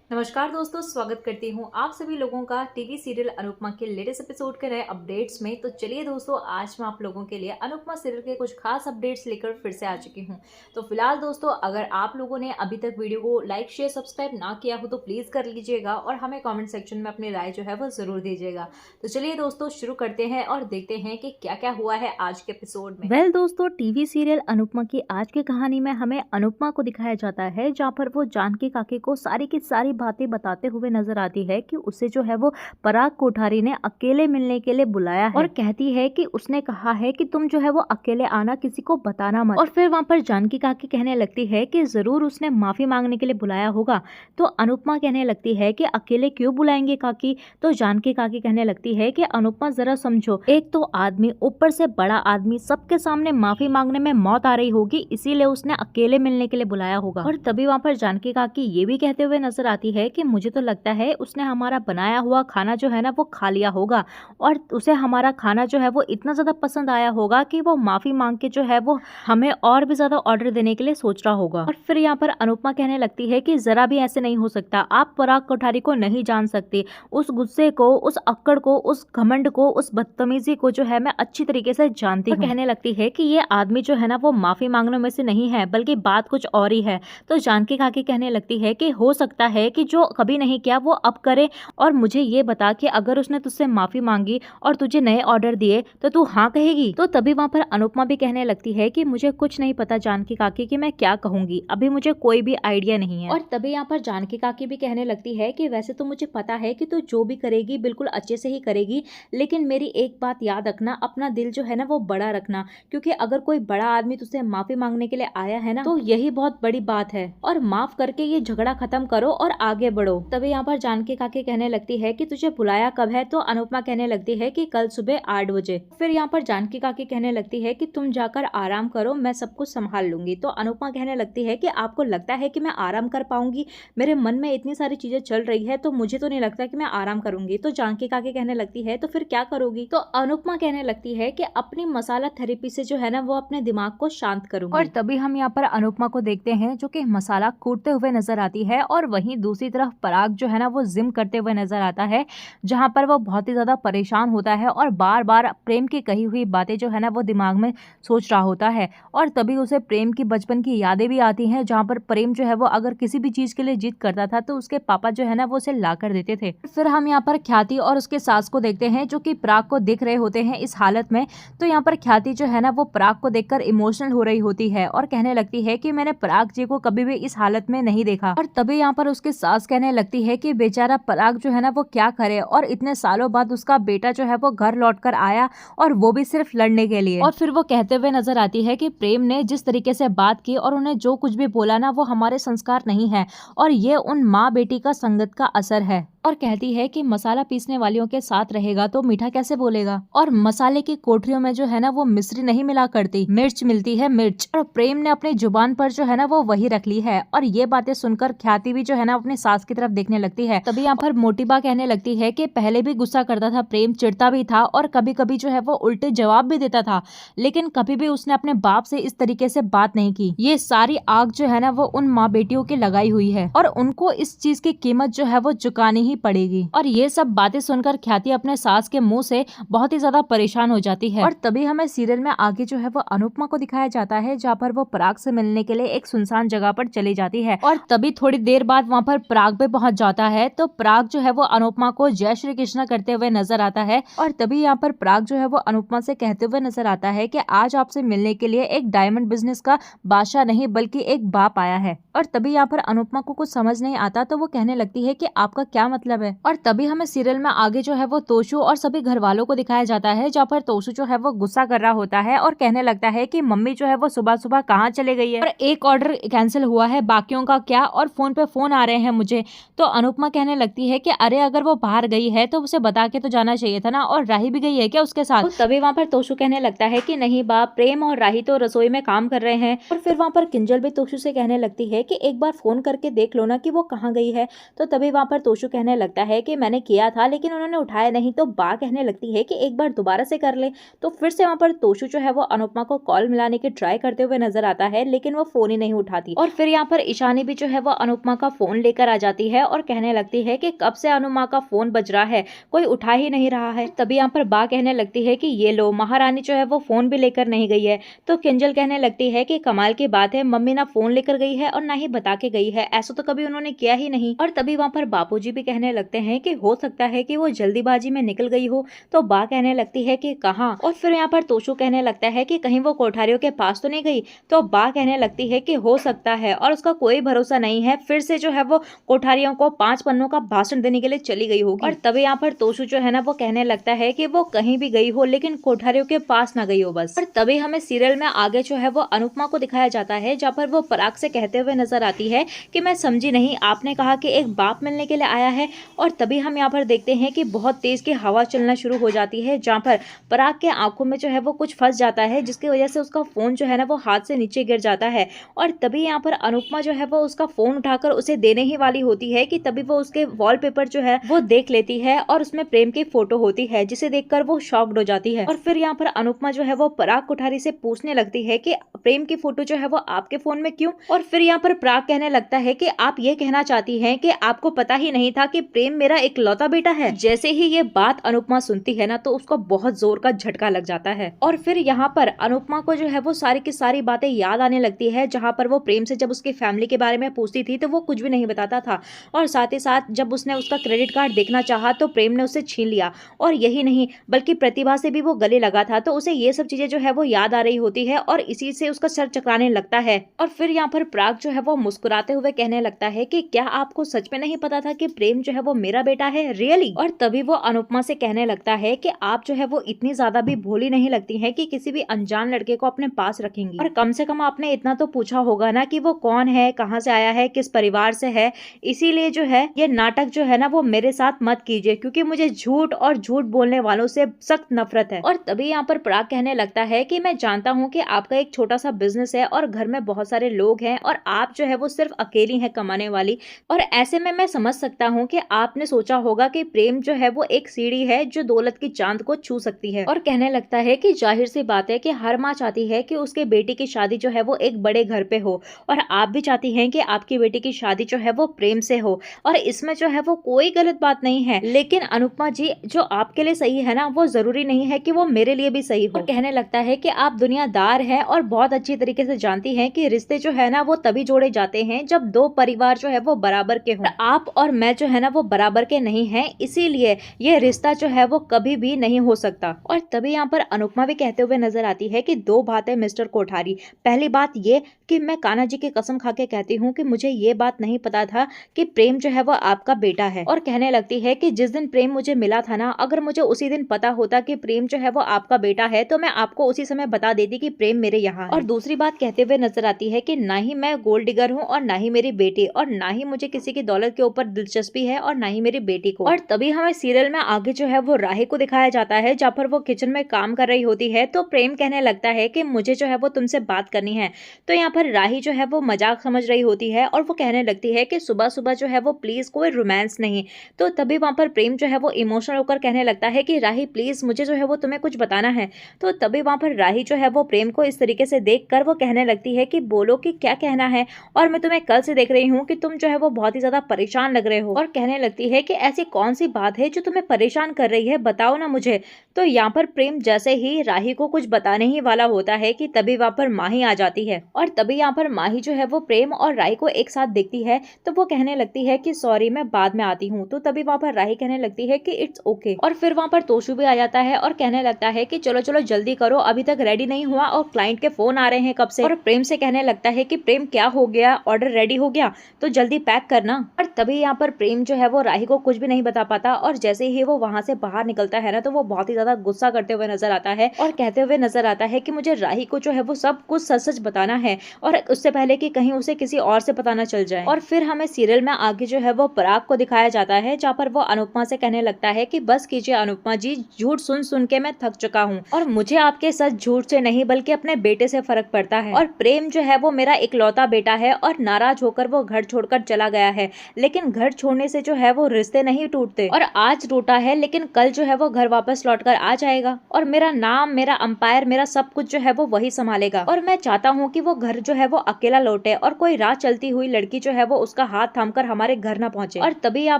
नमस्कार दोस्तों, स्वागत करती हूँ आप सभी लोगों का टीवी सीरियल अनुपमा के लेटेस्ट एपिसोड के नए अपडेट्स में। तो चलिए दोस्तों, आज मैं आप लोगों के लिए अनुपमा सीरियल के कुछ खास अपडेट्स लेकर फिर से आ चुकी हूँ। तो फिलहाल दोस्तों, अगर आप लोगों ने अभी तक वीडियो को लाइक शेयर सब्सक्राइब ना किया हो तो प्लीज़ कर लीजिएगा और हमें कॉमेंट सेक्शन में अपनी राय जो है वो ज़रूर दीजिएगा। तो चलिए दोस्तों, शुरू करते हैं और देखते हैं कि क्या क्या हुआ है आज के एपिसोड में। वेल दोस्तों, टीवी सीरियल अनुपमा की आज की कहानी में हमें अनुपमा को दिखाया जाता है, जहाँ पर वो जानकी काकी को सारी की सारी बातें बताते हुए नजर आती है कि उसे जो है वो पराग कोठारी ने अकेले मिलने के लिए बुलाया है और कहती है कि उसने कहा है कि तुम जो है वो अकेले आना, किसी को बताना मत। और फिर वहाँ पर जानकी काकी कहने लगती है कि जरूर उसने माफी मांगने के लिए बुलाया होगा। तो अनुपमा कहने लगती है कि अकेले क्यों बुलाएंगे काकी। तो जानकी काकी कहने लगती है कि अनुपमा जरा समझो, एक तो आदमी, ऊपर से बड़ा आदमी, सबके सामने माफी मांगने में मौत आ रही होगी, इसीलिए उसने अकेले मिलने के लिए बुलाया होगा। और तभी वहाँ पर जानकी काकी ये भी कहते हुए नजर आती है कि मुझे तो लगता है उसने हमारा बनाया हुआ खाना जो है ना वो खा लिया होगा और उसे हमारा खाना जो है वो इतना ज्यादा पसंद आया होगा कि वो माफी मांग के जो है वो हमें और भी ज्यादा ऑर्डर देने के लिए सोच रहा होगा। और फिर यहाँ पर अनुपमा कहने लगती है कि जरा भी ऐसे नहीं हो सकता, आप पराग कोठारी को नहीं जान सकते। उस गुस्से को, उस अक्कड़ को, उस घमंड को, उस बदतमीजी को जो है मैं अच्छी तरीके से जानती हूँ। कहने लगती है कि ये आदमी जो है ना वो माफी मांगने में से नहीं है, बल्कि बात कुछ और ही है। तो जानकी काकी कहने लगती है कि हो सकता है कि जो कभी नहीं किया वो अब करे, और मुझे ये बता कि अगर उसने तुझसे माफी मांगी और तुझे नए ऑर्डर दिए तो तू हाँ कहेगी। तो तभी वहाँ पर अनुपमा भी कहने लगती है कि मुझे कुछ नहीं पता जानकी काकी कि मैं क्या कहूंगी, अभी मुझे कोई भी आइडिया नहीं है। और तभी यहाँ पर जानकी काकी भी कहने लगती है कि वैसे तो मुझे पता है कि तू जो भी करेगी बिल्कुल अच्छे से ही करेगी, लेकिन मेरी एक बात याद रखना, अपना दिल जो है ना वो बड़ा रखना, क्योंकि अगर कोई बड़ा आदमी तुझसे माफी मांगने के लिए आया है ना तो यही बहुत बड़ी बात है, और माफ करके ये झगड़ा खत्म करो और आगे बढ़ो। तभी यहाँ पर जानकी काकी कहने लगती है कि तुझे बुलाया कब है। तो अनुपमा कहने लगती है कि कल सुबह 8 बजे। फिर यहाँ पर जानकी काकी कहने लगती है कि तुम जाकर आराम करो, मैं सब कुछ संभाल लूंगी। तो अनुपमा कहने लगती है कि आपको लगता है कि मैं आराम कर पाऊंगी, मेरे मन में इतनी सारी चीजें चल रही है तो मुझे तो नहीं लगता कि मैं आराम करूंगी। तो जानकी काकी कहने लगती है तो फिर क्या करोगी। तो अनुपमा कहने लगती है कि अपनी मसाला थेरेपी से जो है ना वो अपने दिमाग को शांत करूंगी। और तभी हम यहाँ पर अनुपमा को देखते हैं जो कि मसाला कूटते हुए नजर आती है, और वहीं दूसरी तरफ पराग जो है ना वो जिम करते हुए नजर आता है, जहाँ पर वो बहुत ही ज्यादा परेशान होता है और बार बार प्रेम की कही हुई बातें जो है ना वो दिमाग में सोच रहा होता है। और तभी उसे प्रेम की बचपन की यादें भी आती हैं, जहाँ पर प्रेम जो है वो अगर किसी भी चीज के लिए जिद करता था तो उसके पापा जो है ना वो उसे ला कर देते थे। फिर हम यहाँ पर ख्याति और उसके सास को देखते हैं जो कि पराग को देख रहे होते हैं इस हालत में। तो यहाँ पर ख्याति जो है ना वो पराग को देखकर इमोशनल हो रही होती है और कहने लगती है कि मैंने पराग जी को कभी भी इस हालत में नहीं देखा। और तभी यहाँ पर उसकी सास कहने लगती है कि बेचारा पराग जो है ना वो क्या करे, और इतने सालों बाद उसका बेटा जो है वो घर लौट कर आया, और वो भी सिर्फ लड़ने के लिए। और फिर वो कहते हुए नजर आती है कि प्रेम ने जिस तरीके से बात की और उन्हें जो कुछ भी बोला ना वो हमारे संस्कार नहीं है, और ये उन माँ बेटी का संगत का असर है। और कहती है कि मसाला पीसने वालियों के साथ रहेगा तो मीठा कैसे बोलेगा, और मसाले की कोठरियों में जो है ना वो मिश्री नहीं मिला करती, मिर्च मिलती है, मिर्च। और प्रेम ने अपनी जुबान पर जो है ना वो वही रख ली है। और ये बातें सुनकर ख्याति भी जो है ना अपनी सास की तरफ देखने लगती है। तभी यहाँ पर मोटीबा कहने लगती है कि पहले भी गुस्सा करता था प्रेम, चिढ़ता भी था और कभी कभी जो है वो उल्टे जवाब भी देता था, लेकिन कभी भी उसने अपने बाप से इस तरीके से बात नहीं की। ये सारी आग जो है ना वो उन माँ बेटियों की लगाई हुई है, और उनको इस चीज की कीमत जो है वो चुकानी ही पड़ेगी। और ये सब बातें सुनकर ख्याति अपने सास के मुंह से बहुत ही ज्यादा परेशान हो जाती है। और तभी हमें सीरियल में आगे जो है वो अनुपमा को दिखाया जाता है, जहाँ पर वो पराग से मिलने के लिए एक सुनसान जगह पर चली जाती है। और तभी थोड़ी देर बाद वहाँ पर पराग भी पहुंच जाता है। तो पराग जो है वो अनुपमा को जय श्री कृष्ण करते हुए नजर आता है। और तभी यहाँ पर पराग जो है वो अनुपमा से कहते हुए नजर आता है कि आज आपसे मिलने के लिए एक डायमंड बिजनेस का बादशाह नहीं बल्कि एक बाप आया है। और तभी यहाँ पर अनुपमा को कुछ समझ नहीं आता, तो वो कहने लगती है कि आपका क्या मतलब है। और तभी हमें सीरियल में आगे जो है वो तोशु और सभी घर वालों को दिखाया जाता है, जहाँ पर तोशु जो है वो गुस्सा कर रहा होता है और कहने लगता है कि मम्मी जो है वो सुबह सुबह कहाँ चले गई है, और एक ऑर्डर कैंसिल हुआ है, बाकियों का क्या, और फोन पे फोन आ रहे हैं मुझे। तो अनुपमा कहने लगती है कि अरे अगर वो बाहर गई है तो उसे बता के तो जाना चाहिए था ना, और राही भी गई है क्या उसके साथ। तो तभी वहाँ पर तोशु कहने लगता है कि नहीं बाप, प्रेम और राही तो रसोई में काम कर रहे हैं। और फिर वहाँ पर किंजल भी तोशु से कहने लगती है कि एक बार फोन करके देख लो ना कि वो कहाँ गई है। तो तभी वहाँ पर तोशु कहने कहने लगता है कि मैंने किया था लेकिन उन्होंने उठाया नहीं। तो बा कहने लगती है कि एक बार दोबारा से कर ले। तो फिर से वहाँ पर तोशु जो है वो अनुपमा को कॉल मिलाने की ट्राई करते हुए नजर आता है, लेकिन वो फोन ही नहीं उठाती। और फिर यहाँ पर ईशानी भी जो है वो अनुपमा का फोन लेकर आ जाती है और कहने लगती है कि कब से अनुपमा का फोन बज रहा है, कोई उठा ही नहीं रहा है। तभी यहाँ पर बा कहने लगती है कि ये लो, महारानी जो है वो फोन भी लेकर नहीं गई है। तो किंजल कहने लगती है कि कमाल की बात है, मम्मी ना फोन लेकर गई है और ना ही बता के गई है, ऐसा तो कभी उन्होंने किया ही नहीं। और तभी वहाँ पर बापूजी भी कहने लगते हैं कि हो सकता है कि वो जल्दीबाजी में निकल गई हो। तो बा कहने लगती है कि कहाँ। और फिर यहाँ पर तोशु कहने लगता है कि कहीं वो कोठारियों के पास तो नहीं गई। तो बा कहने लगती है कि हो सकता है और उसका कोई भरोसा नहीं है, फिर से जो है वो कोठारियों को 5 पन्नों का भाषण देने के लिए चली गई होगी। और तभी यहाँ पर तोशु जो है ना वो कहने लगता है कि वो कहीं भी गई हो लेकिन कोठारियों के पास ना गई हो बस। और तभी हमें सीरियल में आगे जो है वो अनुपमा को दिखाया जाता है, जहाँ पर वो पराग से कहते हुए नजर आती है कि मैं समझी नहीं, आपने कहा कि एक बाप मिलने के लिए आया है। और तभी हम यहाँ पर देखते हैं कि बहुत तेज की हवा चलना शुरू हो जाती है, जहाँ पर पराग के आंखों में जो है वो कुछ फंस जाता है, जिसकी वजह से उसका फोन जो है ना वो हाथ से नीचे गिर जाता है। और तभी यहाँ पर अनुपमा जो है वो उसका फोन उठाकर उसे देने ही वाली होती है कि तभी वो उसके वॉलपेपर जो है वो देख लेती है और उसमें प्रेम की फोटो होती है, जिसे देखकर वो शॉक्ड हो जाती है। और फिर यहाँ पर अनुपमा जो है वो पराग कोठारी से पूछने लगती है कि प्रेम की फोटो जो है वो आपके फोन में क्यों। और फिर यहाँ पर पराग कहने लगता है कि आप ये कहना चाहती हैं कि आपको पता ही नहीं था कि प्रेम मेरा इकलौता बेटा है। जैसे ही ये बात अनुपमा सुनती है ना तो उसको बहुत जोर का झटका लग जाता है। और फिर यहाँ पर अनुपमा को जो है वो सारी की सारी बातें याद आने लगती है, जहाँ पर वो प्रेम से जब उसकी फैमिली के बारे में पूछती थी तो वो कुछ भी नहीं बताता था। और साथ ही साथ जब उसने उसका क्रेडिट कार्ड देखना चाहा तो प्रेम ने उसे छीन लिया। और यही नहीं बल्कि प्रतिभा से भी वो गले लगा था। तो उसे ये सब चीजें जो है वो याद आ रही होती है और इसी से उसका सर चकराने लगता है। और फिर यहाँ पर पराग जो है वो मुस्कुराते हुए कहने लगता है कि क्या आपको सच में नहीं पता था कि प्रेम जो है वो मेरा बेटा है, रियली। और तभी वो अनुपमा से कहने लगता है कि आप जो है वो इतनी ज्यादा भी भोली नहीं लगती है कि किसी भी अनजान लड़के को अपने पास रखेंगी। और कम से कम आपने इतना तो पूछा होगा ना कि वो कौन है, कहाँ से आया है, किस परिवार से है। इसीलिए जो है ये नाटक जो है ना वो मेरे साथ मत कीजिए, क्योंकि मुझे झूठ और झूठ बोलने वालों से सख्त नफरत है। और तभी यहाँ पर पराग कहने लगता है कि मैं जानता हूँ कि आपका एक छोटा सा बिजनेस है और घर में बहुत सारे लोग हैं और आप जो है वो सिर्फ अकेली हैं कमाने वाली। और ऐसे में मैं समझ सकता हूँ कि आपने सोचा होगा कि प्रेम जो है वो एक सीढ़ी है जो दौलत की चांद को छू सकती है। और कहने लगता है कि जाहिर सी बात है कि हर माँ चाहती है कि उसके बेटी की शादी जो है वो एक बड़े घर पे हो, और आप भी चाहती हैं कि आपकी बेटी की शादी जो है वो प्रेम से हो, और इसमें जो है वो कोई गलत बात नहीं है। लेकिन अनुपमा जी, जो आपके लिए सही है ना वो जरूरी नहीं है कि वो मेरे लिए भी सही हो। और कहने लगता है कि आप दुनियादार हैं और बहुत अच्छी तरीके से जानती हैं कि रिश्ते जो है ना वो तभी जोड़े जाते हैं जब दो परिवार जो है वो बराबर के हों। आप और मैं जो है ना वो बराबर के नहीं हैं, इसीलिए ये रिश्ता जो है वो कभी भी नहीं हो सकता। और तभी यहाँ पर अनुपमा भी कहते हुए नजर आती है कि दो बात है मिस्टर कोठारी। पहली बात ये कि मैं कान्हा जी की कसम खा के कहती हूँ कि मुझे ये बात नहीं पता था कि प्रेम जो है वो आपका बेटा है। और कहने लगती है कि जिस दिन प्रेम मुझे मिला था ना, अगर मुझे उसी दिन पता होता कि प्रेम जो है वो आपका बेटा है तो मैं आपको उसी समय बता देती कि प्रेम मेरे यहाँ है। और दूसरी बात कहते हुए नजर आती है कि ना ही मैं गोल्ड डिगर हूँ और ना ही मेरी बेटी, और ना ही मुझे किसी की दौलत के ऊपर दिलचस्पी है और ना ही मेरी बेटी को। और तभी हमें सीरियल में आगे जो है वो राही को दिखाया जाता है, जहाँ पर वो किचन में काम कर रही होती है। तो प्रेम कहने लगता है कि मुझे जो है वो तुमसे बात करनी है। तो यहाँ पर राही जो है वो मजाक समझ रही होती है और वो कहने लगती है कि सुबह सुबह जो है वो प्लीज कोई रोमांस नहीं। तो तभी वहां पर प्रेम जो है वो इमोशनल होकर कहने लगता है कि राही प्लीज मुझे जो है वो तुम्हें कुछ बताना है। तो तभी वहां पर राही जो है वो प्रेम को इस तरीके से देखकर वो कहने लगती है कि बोलो कि क्या कहना है, और मैं तुम्हें कल से देख रही हूँ कि तुम जो है वो बहुत ही ज्यादा परेशान लग रहे हो। और कहने लगती है कि ऐसी कौन सी बात है जो तुम्हें परेशान कर रही है, बताओ ना मुझे। तो यहाँ पर प्रेम जैसे ही राही को कुछ बताने ही वाला होता है कि तभी वहां पर माही आ जाती है। और तभी यहाँ पर माही जो है वो प्रेम और राही को एक साथ देखती है तो वो कहने लगती है कि सॉरी मैं बाद में आती हूँ। तो तभी वहां पर राही कहने लगती है कि इट्स ओके। और फिर वहां पर तोशु भी आ जाता है और कहने लगता है कि चलो चलो जल्दी करो, अभी तक रेडी नहीं हुआ और क्लाइंट के फोन आ रहे हैं कब से। और प्रेम से कहने लगता है कि प्रेम क्या हो गया, ऑर्डर रेडी हो गया तो जल्दी पैक करना। और तभी यहाँ पर प्रेम जो है वो राही को कुछ भी नहीं बता पाता, और जैसे ही वो वहां से बाहर निकलता है ना तो वो बहुत ही ज्यादा गुस्सा करते हुए नजर आता है और कहते हुए नजर आता है कि मुझे राही को जो है वो सब कुछ सच सच बताना है, और उससे पहले कि कहीं उसे किसी और से पता न चल जाए। और फिर हमें सीरियल में आगे जो है वो पराग को दिखाया जाता है, जहाँ पर वो अनुपमा से कहने लगता है कि बस कीजिए अनुपमा जी, झूठ सुन सुन के मैं थक चुका हूँ और मुझे आपके सच झूठ से नहीं बल्कि अपने बेटे से फर्क पड़ता है। और प्रेम जो है वो मेरा इकलौता बेटा है और नाराज होकर वो घर छोड़कर चला गया है, लेकिन घर छोड़ने से से जो है वो रिश्ते नहीं टूटते, और आज टूटा है लेकिन कल जो है वो घर वापस लौट कर आ जाएगा और मेरा नाम, मेरा अंपायर, मेरा सब कुछ जो है वो वही संभालेगा। और मैं चाहता हूँ कि वो घर जो है वो अकेला लौटे और कोई राह चलती हुई लड़की जो है वो उसका हाथ थामकर हमारे घर ना पहुंचे। और तभी यहाँ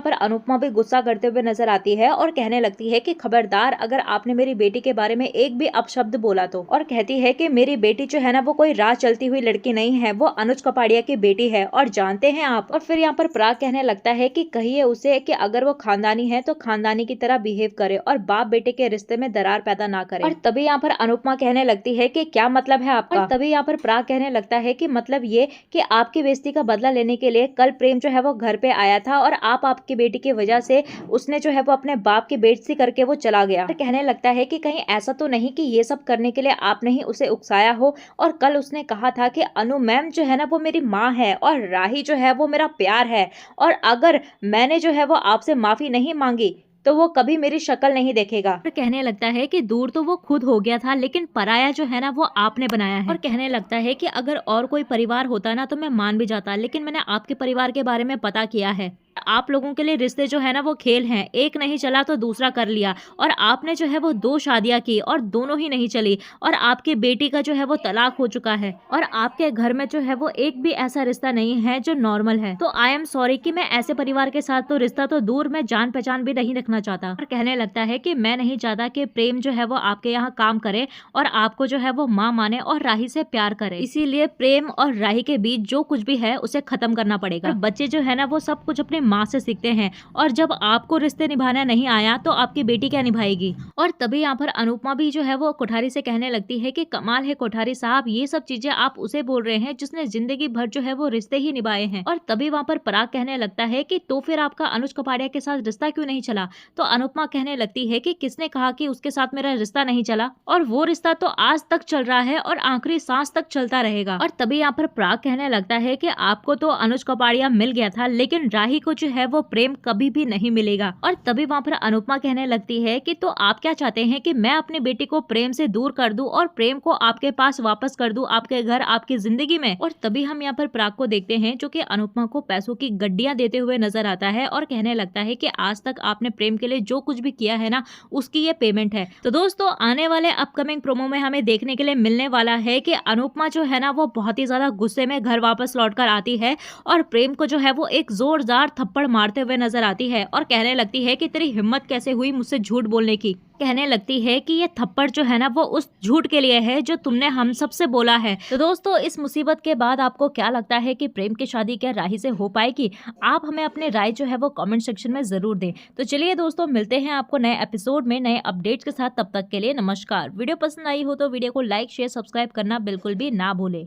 पर अनुपमा भी गुस्सा करते हुए नजर आती है और कहने लगती है कि खबरदार, अगर आपने मेरी बेटी के बारे में एक भी अपशब्द बोला तो। और कहती है कि मेरी बेटी जो है ना वो कोई राह चलती हुई लड़की नहीं है, वो अनुज कपाड़िया की बेटी है, और जानते हैं आप। और फिर यहाँ पर पराग कहने लगता है कि कहिए उसे कि अगर वो खानदानी है तो खानदानी की तरह बिहेव करे और बाप बेटे के रिश्ते में दरार पैदा ना करे। और तभी यहाँ पर अनुपमा कहने लगती है कि क्या मतलब है आपका। और तभी यहाँ पर पराग कहने लगता है कि मतलब ये कि आपकी बेइज्जती का बदला लेने के लिए कल प्रेम जो है वो घर पे आया था और आपकी बेटी की वजह से उसने जो है वो अपने बाप की बेइज्जती करके वो चला गया। और कहने लगता है कि कहीं ऐसा तो नहीं कि ये सब करने के लिए आपने ही उसे उकसाया हो, और कल उसने कहा था कि अनु मैम जो है ना वो मेरी माँ है और राही जो है वो मेरा प्यार है, और अगर मैंने जो है वो आपसे माफी नहीं मांगी तो वो कभी मेरी शक्ल नहीं देखेगा। और कहने लगता है कि दूर तो वो खुद हो गया था लेकिन पराया जो है ना वो आपने बनाया है। और कहने लगता है कि अगर और कोई परिवार होता ना तो मैं मान भी जाता, लेकिन मैंने आपके परिवार के बारे में पता किया है। आप लोगों के लिए रिश्ते जो है ना वो खेल हैं, एक नहीं चला तो दूसरा कर लिया, और आपने जो है वो 2 शादियां की और दोनों ही नहीं चली, और आपकी बेटी का जो है वो तलाक हो चुका है, और आपके घर में जो है वो एक भी ऐसा रिश्ता नहीं है जो नॉर्मल है। तो आई एम सॉरी कि मैं ऐसे परिवार के साथ तो रिश्ता तो दूर, मैं जान पहचान भी नहीं रखना चाहता। और कहने लगता है कि मैं नहीं चाहता कि प्रेम जो है वो आपके यहाँ काम करे और आपको जो है वो माँ माने और राही से प्यार करे, इसीलिए प्रेम और राही के बीच जो कुछ भी है उसे खत्म करना पड़ेगा। बच्चे जो है ना वो सब कुछ अपने माँ से सीखते हैं, और जब आपको रिश्ते निभाना नहीं आया तो आपकी बेटी क्या निभाएगी। और तभी यहाँ पर अनुपमा भी जो है वो कोठारी से कहने लगती है कि कमाल है कोठारी साहब, ये सब चीजें आप उसे बोल रहे हैं जिसने जिंदगी भर जो है वो रिश्ते ही निभाए हैं। और तभी वहाँ पर पराग कहने लगता है कि तो फिर आपका अनुज कपाड़िया के साथ रिश्ता क्यों नहीं चला। तो अनुपमा कहने लगती है कि किसने कहा कि उसके साथ मेरा रिश्ता नहीं चला, और वो रिश्ता तो आज तक चल रहा है और आखिरी सांस तक चलता रहेगा। और तभी यहाँ पर पराग कहने लगता है कि आपको तो अनुज कपाड़िया मिल गया था लेकिन राही को जो है वो प्रेम कभी भी नहीं मिलेगा। और तभी वहाँ पर अनुपमा कहने लगती है कि तो आप क्या चाहते हैं कि मैं अपनी बेटी को प्रेम से दूर कर दूं और प्रेम को आपके पास वापस कर दूं, आपके घर, आपकी जिंदगी में। और तभी हम यहाँ पर पराग को देखते हैं जो कि अनुपमा को पैसों की गड्डियां देते हुए नजर आता है और कहने लगता है कि आज तक आपने प्रेम के लिए जो कुछ भी किया है ना उसकी ये पेमेंट है। तो दोस्तों आने वाले अपकमिंग प्रोमो में हमें देखने के लिए मिलने वाला है कि अनुपमा जो है ना वो बहुत ही ज्यादा गुस्से में घर वापस लौट कर आती है और प्रेम को जो है वो एक जोरदार थप्पड़ मारते हुए नजर आती है और कहने लगती है कि तेरी हिम्मत कैसे हुई मुझसे झूठ बोलने की। कहने लगती है कि ये थप्पड़ जो है ना वो उस झूठ के लिए है जो तुमने हम सब से बोला है। तो दोस्तों इस मुसीबत के बाद आपको क्या लगता है कि प्रेम की शादी क्या राही से हो पाएगी? आप हमें अपने राय जो है वो कमेंट सेक्शन में जरूर दें। तो चलिए दोस्तों मिलते हैं आपको नए एपिसोड में नए अपडेट्स के साथ, तब तक के लिए नमस्कार। वीडियो पसंद आई हो तो वीडियो को लाइक, शेयर, सब्सक्राइब करना बिल्कुल भी ना भूलें।